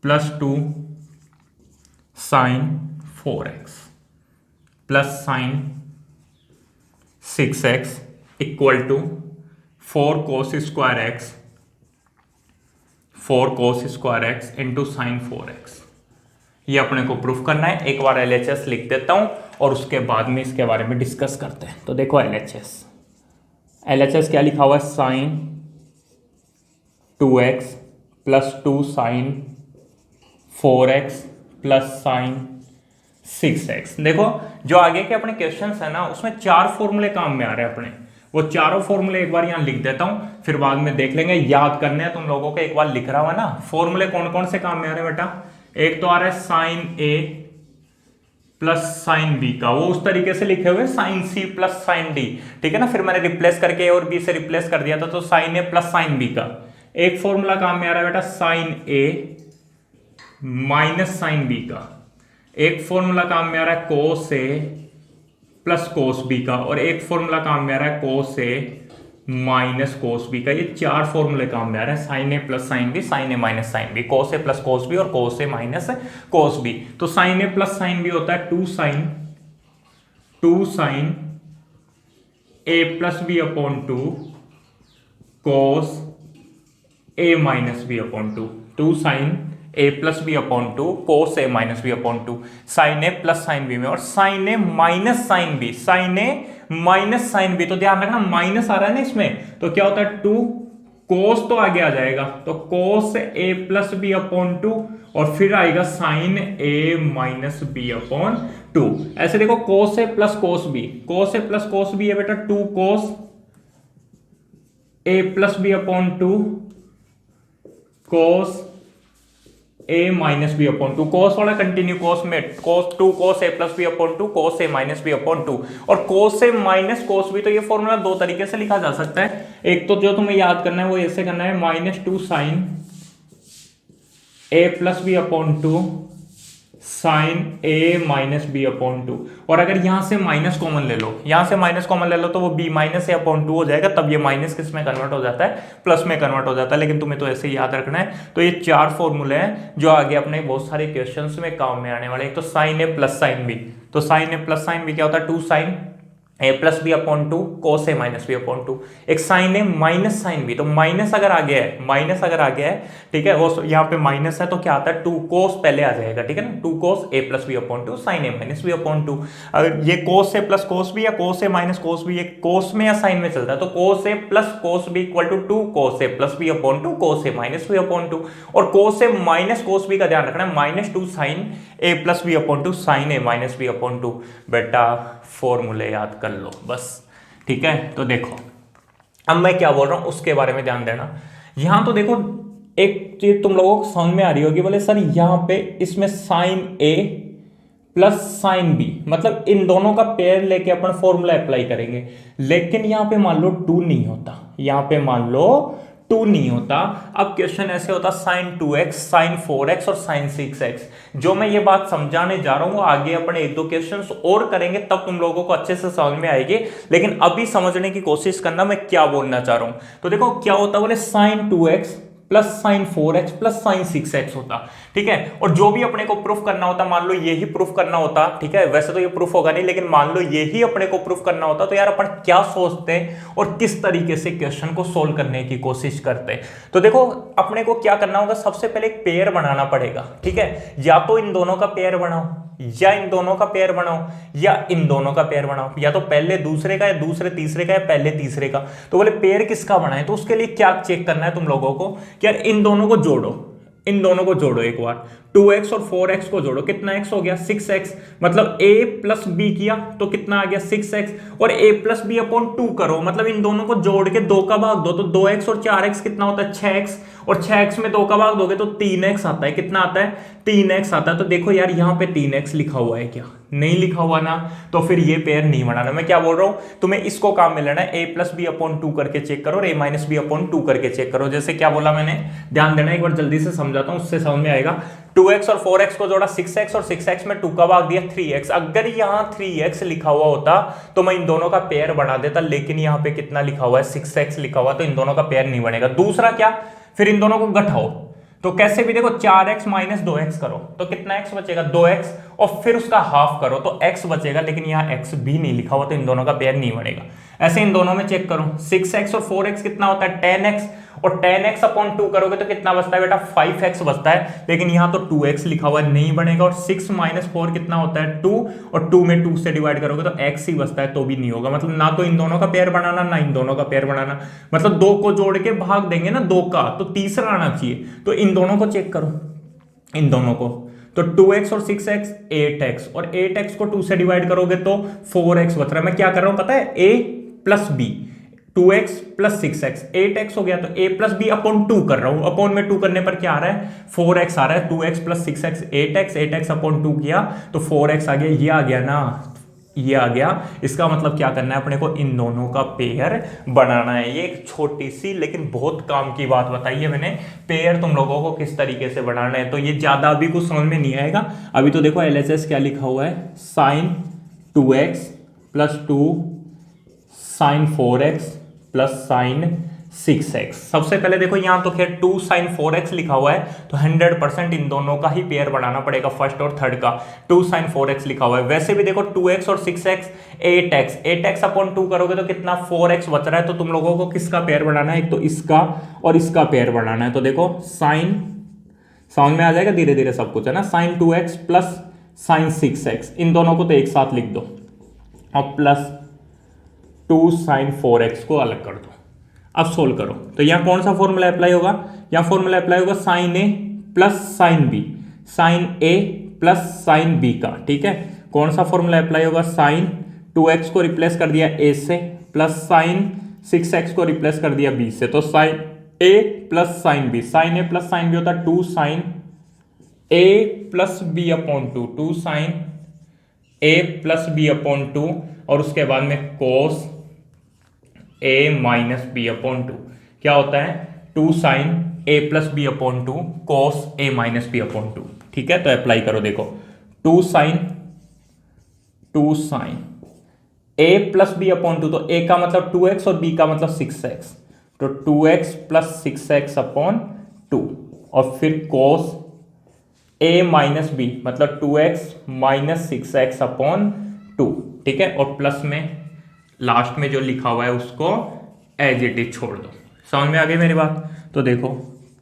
plus 2 sine 4x plus sine 6x equal to 4 cos square x, 4 cos square x into sine 4x, ये अपने को प्रूफ करना है। एक बार LHS लिख देता हूं और उसके बाद में इसके बारे में डिस्कस करते हैं। तो देखो LHS क्या लिखा हुआ है, sine 2x plus 2 sine 4x plus sine 6x। देखो जो आगे के अपने क्वेश्चंस है ना उसमें 4 फॉर्मूले काम में आ रहे हैं अपने, वो चारों फॉर्मूले एक बार यहां लिख देता हूं, फिर बाद में देख लेंगे, याद करने हैं तुम लोगों को। एक बार लिख रहा हुआ ना फॉर्मूले कौन कौन से काम में आ रहे हैं बेटा, एक तो आ रहा है sine A plus sine B का, वो उस तरीके से लिखे हुए sine C plus sine D, ठीक है ना। फिर मैंने रिप्लेस करके ए और बी से रिप्लेस कर दिया था, तो sign A plus sine B का। एक फॉर्मूला काम में आ रहा है बेटा sign A minus sign B का, एक फॉर्मूला काम में आ रहा है cos A plus cos B का, और एक फॉर्मूला काम में आ रहा है cos A minus cos B का। ये 4 फॉर्मूले काम में आ रहे हैं, sign A plus sine B, sign A minus sine B, cos A plus cos B और cos A minus cos B. तो sign A plus sine B होता है 2 sine A plus B upon 2 cos A minus B upon 2 sine A plus B upon 2 cos A minus B upon 2, sine A plus sine B में, और sign A minus sine B, sign A minus sign B, तो ध्यान रखना माइनस आ रहा है ना इसमें, तो क्या होता है 2 कोस तो आगे आ जाएगा, तो cos A plus B upon 2, और फिर आएगा sign A minus B upon 2। ऐसे देखो कोस A plus cos B, cos A plus cos B है बेटा 2 cos A plus B upon 2 cos A minus B upon 2, कोस वाला कंटिन्यू कोस में, कोस 2 cos A plus B upon 2 cos A minus B upon 2, और cos A minus cos B, तो ये फॉर्मूला 2 तरीके से लिखा जा सकता है। एक तो जो तुम्हें याद करना है वो ऐसे करना है, -2 sine A plus B upon 2 sine A minus B upon 2, और अगर यहां से माइनस कॉमन ले लो, यहां से माइनस कॉमन ले लो तो वो बी माइनस ए अपॉन 2 हो जाएगा, तब ये माइनस किस में कन्वर्ट हो जाता है, प्लस में कन्वर्ट हो जाता है। लेकिन तुम्हें तो ऐसे ही याद रखना है। तो ये 4 फॉर्मूले हैं जो आगे अपने बहुत सारे क्वेश्चंस में काम में आने वाले। एक तो sign A plus sine B, तो sign A plus sine B क्या होता है 2 sine A plus B upon 2 cos A minus B upon 2, एक sign A minus sign B, तो माइनस अगर आ गया है, माइनस अगर आ गया है, ठीक है, वो यहाँ पे माइनस है तो क्या आता है 2 कोस पहले आ जाएगा, ठीक है ना, 2 cos A plus B upon 2 sine A minus B upon 2। अगर ये कोस ए प्लस कोस बी या कोस ए माइनस कोस बी, ये कोस में या साइन में चलता है, तो cos A plus cos B equal to 2 cos A plus B upon 2 cos A minus B upon 2, और cos A minus cos B का ध्यान रखना है -2 sine A plus B upon 2 sine A minus B upon 2। बेटा फॉर्मूले याद कर लो बस, ठीक है। तो देखो अब मैं क्या बोल रहा हूं उसके बारे में ध्यान देना। यहां तो देखो एक चीज तुम लोगों को समझ में आ रही होगी, बोले सर यहां पे इसमें sign A plus sine B, मतलब इन दोनों का पेयर लेके अपन फॉर्मूला अप्लाई करेंगे, लेकिन यहां पे मान लो 2 नहीं होता, यहां पे मान लो 2 नहीं होता। अब क्वेश्चन ऐसे होता sin 2x, sin 4x और sin 6x। जो मैं ये बात समझाने जा रहा हूं वो आगे अपने एक दो क्वेश्चंस और करेंगे, तब तुम लोगों को अच्छे से समझ में आएगी। लेकिन अभी समझने की कोशिश करना मैं क्या बोलना चाह रहा हूं। तो देखो क्या होता है, बोले sin 2x plus sign 4x plus sine 6x होता, ठीक है। और जो भी अपने को प्रूफ करना होता, मान लो यही प्रूफ करना होता, ठीक है, वैसे तो ये प्रूफ होगा नहीं, लेकिन मान लो यही अपने को प्रूफ करना होता, तो यार अपन क्या सोचते हैं और किस तरीके से क्वेश्चन को सोल्व करने की कोशिश करते हैं। तो देखो अपने को क्या करना होगा, सबसे पहले एक पेयर बनाना पड़ेगा, ठीक है। या तो इन दोनों का पेयर बनाओ, या इन दोनों का पेयर बनाओ, या इन दोनों का पेयर बनाओ, या तो पहले दूसरे का, या दूसरे तीसरे का, या पहले तीसरे का। तो बोले पेयर किसका बनाए, तो उसके लिए क्या चेक करना है तुम लोगों को कि यार इन दोनों को जोड़ो, इन दोनों को जोड़ो एक बार। 2x और 4x को जोड़ो, कितना x हो गया 6x, मतलब a प्लस बी किया तो कितना आ गया 6x, और a प्लस बी अपॉन 2 करो, मतलब इन दोनों को जोड़ के 2 का भाग दो, तो 2x और 4x कितना होता है 6x, और 6x में 2 का भाग दोगे तो 3x आता है। कितना आता है 3x आता है। तो देखो यार यहाँ पे 3x लिखा हुआ है क्या, नहीं लिखा हुआ ना, तो फिर ये पेयर नहीं बनाना। मैं क्या बोल रहा हूं, तुम्हें इसको काम में लेना है, a प्लस बी अपॉन 2 करके चेक करो और a माइनस बी अपॉन 2 करके चेक करो। जैसे क्या बोला मैंने, ध्यान देना, एक बार जल्दी से समझाता हूं, उससे समझ में आएगा। 2x और 4x को जोड़ा 6x, और 6x में 2 का भाग दिया 3x। अगर यहाँ 3x लिखा हुआ होता तो मैं इन दोनों का पेयर बना देता, लेकिन यहाँ पे कितना लिखा हुआ है 6x लिखा हुआ, तो इन दोनों का पेयर नहीं बनेगा। दूसरा क्या, फिर इन दोनों को घटाओ, तो कैसे भी देखो 4x माइनस 2x करो तो कितना x बचेगा 2x, और फिर उसका हाफ करो तो x बचेगा, लेकिन यहाँ x भी नहीं लिखा हुआ, तो इन दोनों का पेयर नहीं बनेगा। ऐसे इन दोनों में चेक करो, 6x और 4x कितना होता है 10x, और 10x अपॉन 2 करोगे तो कितना बचता है बेटा 5x बचता है, लेकिन यहाँ तो 2x लिखा हुआ है, नहीं बनेगा। और 6 माइनस 4 कितना होता है 2, और 2 में 2 से डिवाइड करोगे तो x ही बचता है, तो भी नहीं होगा। मतलब ना तो इन दोनों का पेयर बनाना, ना इन दोनों का पेयर बनाना, मतलब 2 को जोड़ के भाग देंगे ना 2 का, तो तीसरा आना चाहिए। तो इन दोनों को चेक करो, इन दोनों को, तो 2x और 6x 8x, और 8x को 2 से डिवाइड करोगे तो 4x बच रहा है। मैं क्या कर रहा हूं पता है, a plus b, 2x plus 6x, 8x हो गया, तो a प्लस बी अपॉन 2 कर रहा हूं। अपॉन में 2 करने पर क्या आ रहा है 4x आ रहा है, 2x plus 6x 8x, 8x upon 2 किया तो 4x आ गया, ये आ गया ना, ये आ गया। इसका मतलब क्या करना है अपने को, इन दोनों का पेयर बनाना है। ये एक छोटी सी लेकिन बहुत काम की बात बताई है मैंने, पेयर तुम लोगों को किस तरीके से बनाना है। तो ये ज्यादा अभी कुछ समझ में नहीं आएगा। अभी तो देखो LHS क्या लिखा हुआ है, sine 2x plus 2 sine 4x plus sine 6x। सबसे पहले देखो यहाँ तो खैर 2 साइन 4x लिखा हुआ है, तो 100% इन दोनों का ही पेयर बनाना पड़ेगा, फर्स्ट और थर्ड का। 2 साइन 4x लिखा हुआ है। वैसे भी देखो 2x और 6x 8x, 8x अपॉन 2 करोगे तो कितना 4x बच रहा है। तो तुम लोगों को किसका पेयर बनाना है, एक तो इसका और इसका पेयर बनाना है। तो देखो साइन, समझ में आ जाएगा धीरे धीरे सब कुछ है ना, sign 2x plus sine 6x, इन दोनों को तो एक साथ लिख दो, और प्लस 2 साइन 4x को अलग कर दो। अब सोल्व करो, तो यहां कौन सा फॉर्मूला अप्लाई होगा, यहां फॉर्मूला अप्लाई होगा sign A plus sine B, sign A plus sine B का, ठीक है। कौन सा फॉर्मूला अप्लाई होगा, साइन 2x को रिप्लेस कर दिया a से, प्लस साइन 6x को रिप्लेस कर दिया b से, तो sine a plus sine b, sine a plus sine b होता है 2 sine a plus b upon 2, 2 sine a plus b upon 2, और उसके बाद में cos a minus B upon 2, क्या होता है 2 sine a plus B upon 2 cos a minus B upon 2, ठीक है। तो अप्लाई करो, देखो 2 sine a plus B upon 2, तो a का मतलब 2x और b का मतलब 6x, तो 2x प्लस 6x अपॉन 2, और फिर कोस a माइनस बी मतलब 2x माइनस 6x अपॉन 2, ठीक है। और प्लस में लास्ट में जो लिखा हुआ है उसको एज इट इज छोड़ दो। समझ में आ गई मेरी बात। तो देखो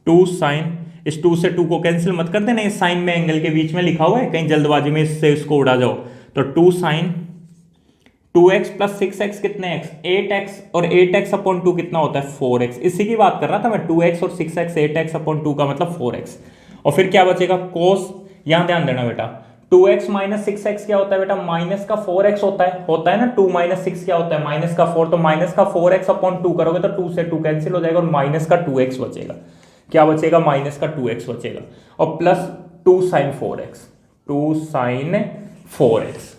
2 साइन, इस 2 से 2 को कैंसिल मत कर देना, इस साइन में एंगल के बीच में लिखा हुआ है, कहीं जल्दबाजी में इससे इसको उड़ा जाओ। तो 2 साइन 2x प्लस 6x कितने x 8x, और 8x अपॉन 2 कितना होता है 4x। इसी की बात कर रहा था मैं, 2x और 6x 8x अपॉन 2 का मतलब 4x, और फिर क्या बचेगा कोस, यहां ध्यान देना बेटा 2x माइनस 6x क्या होता है बेटा, माइनस का 4x होता है ना, 2 माइनस 6 क्या होता है माइनस का 4, तो माइनस का 4x अपॉन 2 करोगे तो 2 से 2 कैंसिल हो जाएगा, और माइनस का 2x बचेगा, क्या बचेगा माइनस का 2x बचेगा, और plus 2 sine 4x, 2 sine 4x,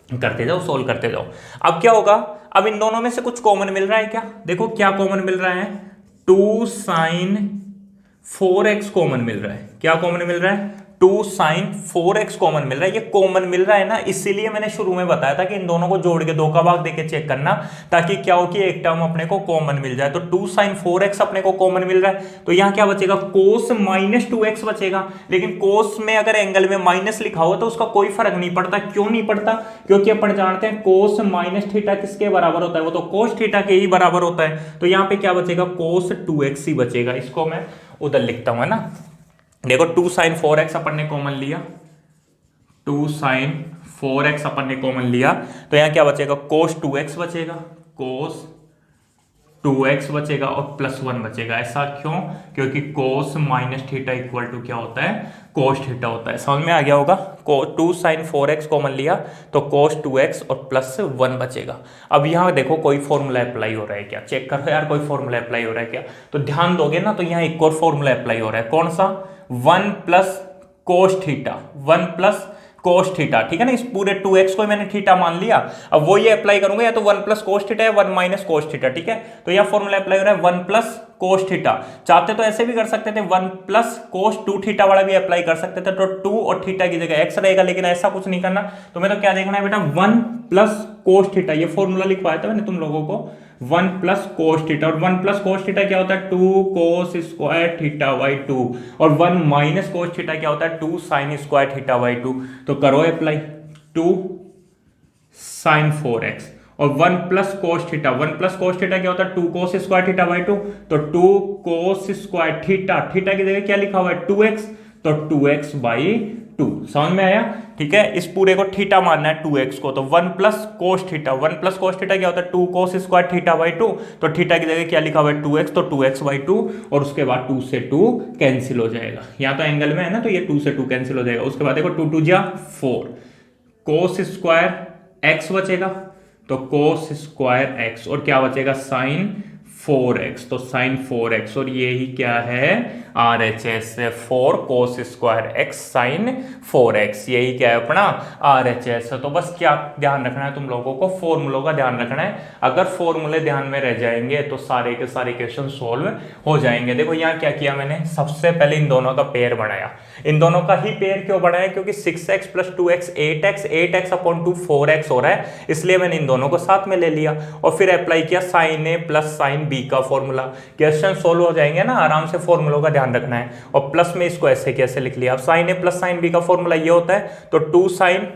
करते जाओ सोल्व करते जाओ। अब क्या होगा, अब इन दोनों में से कुछ कॉमन मिल रहा है क्या, देखो क्या कॉमन मिल रहा है, 2 साइन 4x कॉमन मिल रहा है। क्या कॉमन मिल रहा है? 2 साइन 4x कॉमन मिल रहा है। ये कॉमन मिल रहा है ना, इसीलिए मैंने शुरू में बताया था कि इन दोनों को जोड़ के 2 का भाग देके चेक करना, ताकि क्या हो कि एक टर्म अपने को कॉमन मिल जाए। तो 2 साइन 4x अपने को कॉमन मिल रहा है, तो यहां क्या बचेगा? कोस -2x बचेगा। लेकिन कोस में अगर एंगल में माइनस लिखा हुआ तो उसका कोई फर्क नहीं पड़ता। क्यों नहीं पड़ता? क्योंकि अपन जानते हैं कोस माइनस थीटा किसके बराबर होता है? वो तो कोस थीटा के ही बराबर होता है। तो यहां पे क्या बचेगा? कोस 2x ही बचेगा। इसको मैं उधर लिखता हूं, है ना। देखो 2 साइन 4x अपन ने कॉमन लिया, 2 साइन 4x अपन ने कॉमन लिया, तो यहां क्या बचेगा? कोस 2x बचेगा, कोस 2x बचेगा और +1 बचेगा। ऐसा क्यों? क्योंकि cos minus theta equal to क्या होता है? कोस थीटा होता है। समझ में आ गया होगा। 2 साइन 4x कॉमन लिया तो कोस 2x और +1 बचेगा। अब यहां देखो कोई फॉर्मूला अप्लाई हो रहा है क्या? चेक करो यार, कोई फॉर्मूला अप्लाई हो रहा है क्या? तो ध्यान दोगे ना, तो यहां एक और फॉर्मूला अप्लाई हो रहा है। कौन सा? 1 plus cos theta, 1 plus cos theta, ठीक है ना। इस पूरे 2x को मैंने थीटा मान लिया। अब वो ये अप्लाई करूंगा, या तो 1 प्लस कोस थीटा या 1 माइनस कोस थीटा, ठीक है। तो यह फॉर्मूला अप्लाई हो रहा है 1 प्लस कोस थीटा। चाहते तो ऐसे भी कर सकते थे, 1 प्लस कोस 2 थीटा वाला भी अप्लाई कर सकते थे, तो 2 और थीटा की जगह x रहेगा। लेकिन ऐसा कुछ नहीं करना, तुम्हें तो क्या देखना है बेटा? 1 प्लस कोस थीटा। ये फॉर्मूला लिखवाया था मैंने तुम लोगों को, 1 प्लस कोस थीटा। और 1 प्लस कोस थीटा क्या होता है? 2 कोस स्क्वायर थीटा बाई 2। और 1 माइनस कोस थीटा क्या होता है? 2 साइन स्क्वायर थीटा बाई 2। तो करो अप्लाई, 2 साइन 4x और 1 plus cos theta. 1 plus cos theta क्या होता है? 2 कोस स्क्वायर थीटा बाई 2। तो 2 कोस स्क्वायर थीटा, थीटा की जगह क्या लिखा हुआ है? 2x, तो 2x बाई 2। समझ में आया? ठीक है। इस पूरे को थीटा मानना है 2x को, तो 1 plus cos theta. 1 plus cos theta क्या होता है? 2 कोस स्क्वायर थीटा बाई 2। तो थीटा की जगह क्या लिखा हुआ है? 2x, तो 2x बाई 2। और उसके बाद 2 से 2 कैंसिल हो जाएगा। यहाँ तो एंगल में है ना, तो ये 2 से 2 कैंसिल हो जाएगा। उसके बाद देखो 2 2 जा 4, कोस स्क्वायर x बचेगा, तो कोस स्क्वायर x, और क्या बचेगा? साइन 4x, तो साइन 4x, और ये ही क्या है? RHS है, 4 cos square x sign 4x, यही क्या है अपना? RHS है। तो बस क्या ध्यान रखना है तुम लोगों को? फॉर्मूलों का ध्यान रखना है। अगर फॉर्मूले ध्यान में रह जाएंगे तो सारे के सारे क्वेश्चन सोल्व हो जाएंगे। देखो यहाँ क्या किया मैंने? सबसे पहले इन दोनों का पेयर बनाया। इन दोनों का ही पेयर क्यों बनाया? क्योंकि 6x plus 2x 8x, 8x upon 2 4x हो रहा है, इसलिए मैंने इन दोनों को साथ में ले लिया। और फिर अप्लाई किया sign A plus sine B का फॉर्मूला। क्वेश्चन सोल्व हो जाएंगे ना आराम से। फॉर्मूलों का ध्यान रखना है। और प्लस में इसको ऐसे कैसे लिख लिया? अब sign A plus sine B का फॉर्मूला ये होता है, तो 2 sine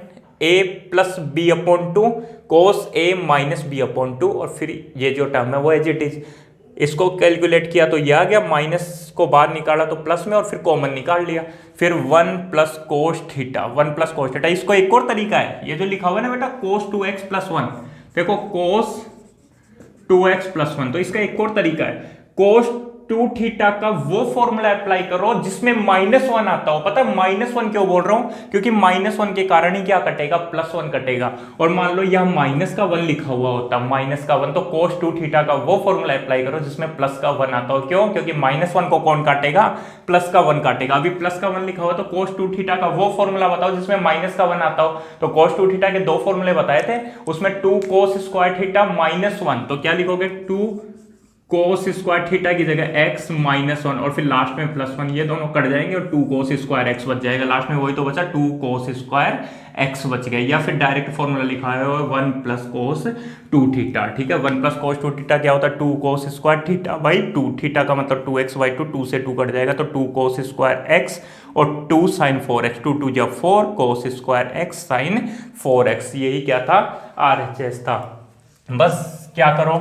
A plus B upon 2 cos A minus B upon 2। और फिर ये जो टर्म है वो एज इट इज, इसको कैलकुलेट किया तो ये आ गया, माइनस को बाहर निकाला तो प्लस में, और फिर कॉमन निकाल लिया। फिर 1 plus cos theta, 1 plus cos theta. इसको एक और तरीका है, ये जो लिखा हुआ है ना बेटा, कोस 2x प्लस 1। देखो कोस 2x प्लस 1, तो इसका एक और तरीका है, कोस 2 थीटा का वो फॉर्मूला अप्लाई करो जिसमें -1 आता हो। पता है -1 क्यों बोल रहा हूं? क्योंकि -1 के कारण ही क्या कटेगा? +1 कटेगा। और मान लो यहां माइनस का 1 लिखा हुआ होता, माइनस का 1, तो कोस 2 थीटा का वो फॉर्मूला अप्लाई करो जिसमें प्लस का 1 आता हो। क्यों? क्योंकि -1 को कौन काटेगा? प्लस का 1 काटेगा। अभी प्लस का 1 लिखा हुआ, तो कोस 2 थीटा का वो फॉर्मूला बताओ जिसमें माइनस का 1 आता हो। तो कोस 2 थीटा के 2 फॉर्मूले बताए थे, उसमें 2 कोस स्क्वायर थीटा -1, तो क्या लिखोगे? 2 कोस स्क्वायर थीटा की जगह x -1, और फिर लास्ट में +1, ये दोनों कट जाएंगे और 2 कोस स्क्वायर x बच जाएगा। लास्ट में वही तो बचा, 2 कोस स्क्वायर x बच गया। या फिर डायरेक्ट फॉर्मूला लिखा है 1 प्लस कोस 2 थीटा। ठीक है, 1 प्लस कोस 2 थीटा क्या होता है? 2 कोस स्क्वायर थीटा बाई 2। थीटा का मतलब 2x बाई 2, 2 से 2 कट जाएगा, तो 2 कोस स्क्वायर x और 2 साइन 4x, 2 2 जा 4 cos square x sign 4x। यही क्या था? RHS था। बस क्या करो?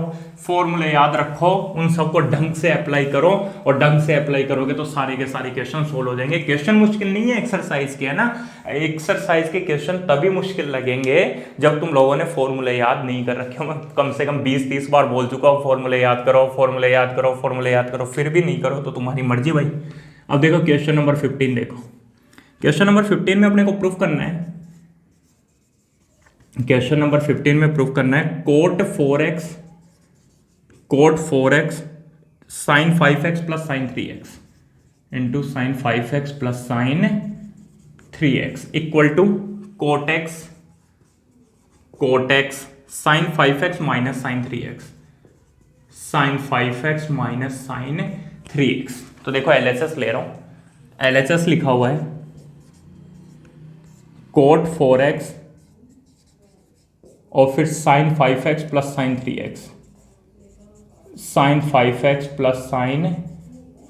फॉर्मूले याद रखो, उन सबको ढंग से अप्लाई करो, और ढंग से अप्लाई करोगे तो सारे के सारे क्वेश्चन सोल्व हो जाएंगे। क्वेश्चन मुश्किल नहीं है एक्सरसाइज के, है ना। एक्सरसाइज के क्वेश्चन तभी मुश्किल लगेंगे जब तुम लोगों ने फॉर्मूले याद नहीं कर रखे हो। मैं कम से कम 20-30 बार बोल चुका हूँ, फॉर्मूले याद करो, फॉर्मूले याद करो, फॉर्मूले याद करो, फिर भी नहीं करो तो तुम्हारी मर्जी भाई। अब देखो क्वेश्चन नंबर 15 देखो। क्वेश्चन नंबर 15 में अपने को प्रूफ करना है, क्वेश्चन नंबर 15 में प्रूफ करना है cot 4x sine 5x plus sine 3x into sine 5x plus sine 3x equal to cot x sine 5x minus sine 3x sine 5x minus sine 3x। तो देखो LHS ले रहा हूं, LHS लिखा हुआ है कोट 4x और फिर sine 5x plus sine 3x, sine 5x plus sine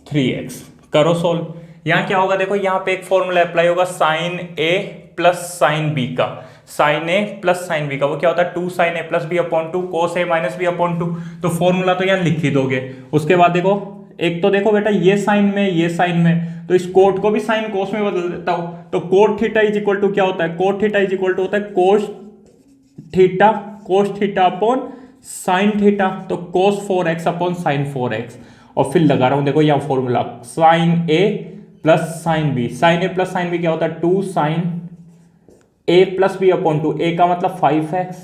3x। करो सोल्व। यहां क्या होगा देखो, यहां पे एक फॉर्मूला अप्लाई होगा sign A plus sine B का, sine A plus sine B का। वो क्या होता है 2 sine A plus B upon 2 cos A minus B upon 2। तो फॉर्मूला तो यहां लिख ही दोगे। उसके बाद देखो, एक तो देखो बेटा ये साइन में ये साइन में, तो इस कोट को भी साइन कोस में बदल देता हूं। तो cot theta is equal to क्या होता है, cot theta is equal to होता है cos theta upon sine theta. तो cos 4x upon sine 4x। और फिर लगा रहा हूं देखो यहां formula sine A plus sine B. Sign A plus sine B क्या होता है 2 sine A plus B upon 2। ए का मतलब 5x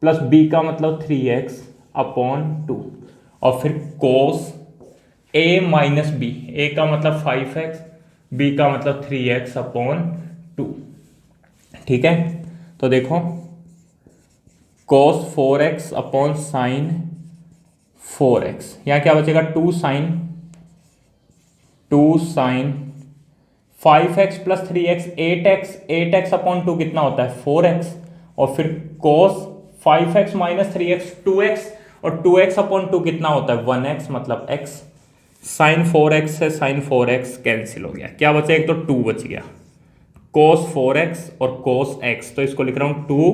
प्लस बी का मतलब 3x अपॉन 2। और फिर कोस ए माइनस बी, ए का मतलब 5x, बी का मतलब 3x अपॉन 2। ठीक है, तो देखो कोस 4x अपॉन साइन 4x, यहां क्या बचेगा 2 sign 5x plus 3x 8x upon 2 कितना होता है 4x। और फिर कोस 5x माइनस 3x 2x, और 2x अपॉन 2 कितना होता है 1x मतलब x। साइन 4x से साइन 4x कैंसिल हो गया, क्या बचा, एक तो 2 बच गया, कोस 4x और कोस x। तो इसको लिख रहा हूं 2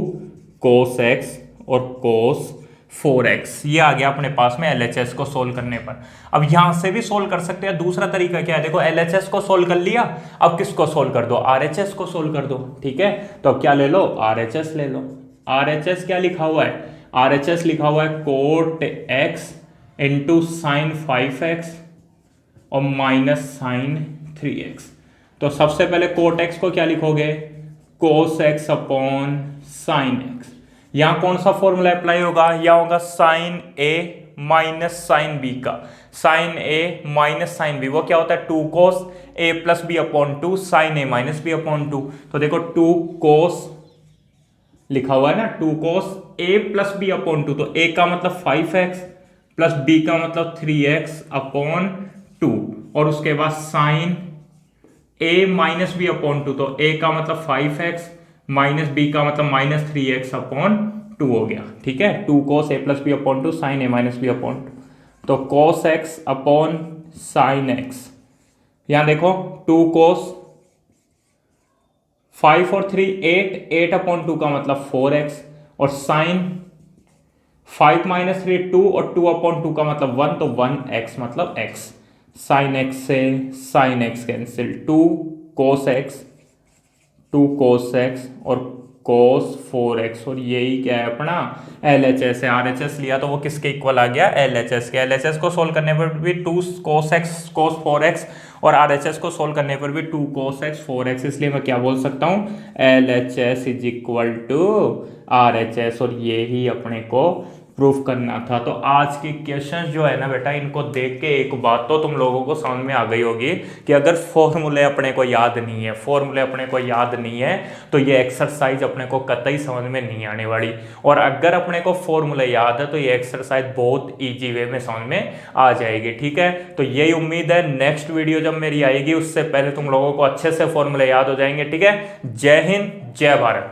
कोस x और कोस 4x। ये आ गया अपने पास में LHS को सोल्व करने पर। अब यहां से भी सोल्व कर सकते हैं। दूसरा तरीका क्या है देखो, LHS को सोल्व कर लिया, अब किसको सोल्व कर दो, RHS को सोल्व कर दो। ठीक है, तो अब क्या ले लो, RHS ले लो। RHS क्या लिखा हुआ है, RHS लिखा हुआ है coat x into sine 5x और माइनस साइन 3x। तो सबसे पहले कोट x को क्या लिखोगे, कोस x अपॉन साइन x। यहां कौन सा फॉर्मूला अप्लाई होगा, यहां होगा sign A minus sign B का, sine A minus sine B. वो क्या होता है 2 cos A plus B upon 2 sine A minus B upon 2। तो देखो 2 कोस लिखा हुआ है ना, 2 cos A plus B upon 2। तो ए का मतलब 5x प्लस बी का मतलब 3x अपॉन 2। और उसके बाद sign A minus B upon 2। तो ए का मतलब 5x माइनस बी का मतलब माइनस 3x अपॉन 2 हो गया। ठीक है, 2 cos A plus B upon 2 sine A minus B upon 2। तो कोस x अपॉन साइन x। यहां देखो 2 कोस 5 और 3 8 अपॉन 2 का मतलब 4x, और साइन 5 माइनस 3 2 और 2 अपॉन 2 का मतलब 1, तो 1x मतलब x। साइन x से साइन x कैंसिल, 2 कोस x और कोस 4x, और यही क्या है अपना LHS है। RHS लिया तो वो किसके इक्वल आ गया, LHS के। LHS को सोल्व करने पर भी 2 कोस x कोस 4x, और RHS को सोल्व करने पर भी 2 कोस x 4x। इसलिए मैं क्या बोल सकता हूँ, LHS is equal to RHS, और ये ही अपने को प्रूफ करना था। तो आज के क्वेश्चंस जो है ना बेटा, इनको देख के एक बात तो तुम लोगों को समझ में आ गई होगी कि अगर फॉर्मूले अपने को याद नहीं है तो ये एक्सरसाइज अपने को कतई समझ में नहीं आने वाली। और अगर अपने को फॉर्मूले याद है तो ये एक्सरसाइज बहुत ईजी वे में समझ में आ जाएगी। ठीक है, तो यही उम्मीद है नेक्स्ट वीडियो जब मेरी आएगी उससे पहले तुम लोगों को अच्छे से फॉर्मूले याद हो जाएंगे। ठीक है, जय हिंद जय भारत।